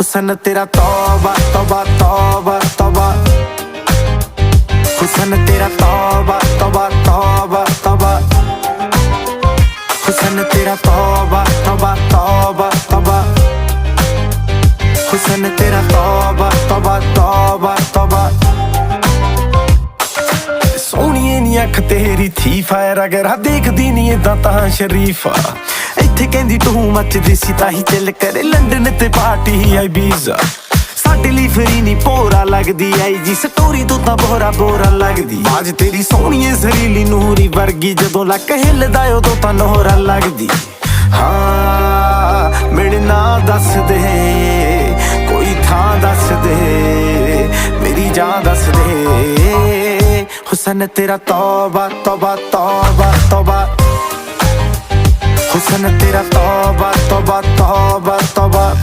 हुसन तेरा तौबा तौबा तौबा तौबा, हुसन तेरा तौबा तौबा तौबा तौबा, हुसन तेरा तौबा तौबा तौबा तौबा, हुसन तेरा तौबा तौबा तौबा तौबा। सोहणीए नी अख तेरी थी फायर अगर देखदी नी इदां तां शरीफा। इत्थे कहंदी तू मचदी सी ताही चल करे लंडन ते पार्टी आई बीजा। साडे लई फ्री नी भोरा लगदी आई जी स्टोरी तो तां बोरा बोरा लगदी। आज तेरी सोहणीए जरीली नूरी वर्गी जदों लक हिलदा उदों तां नोहरा लगदी। हाँ मेरे ना दस दे कोई थां दस दे मेरी जान दस दे। हुसन तेरा तौबा तौबा तौबा तौबा, हुसन तेरा तौबा तौबा तौबा तौबा।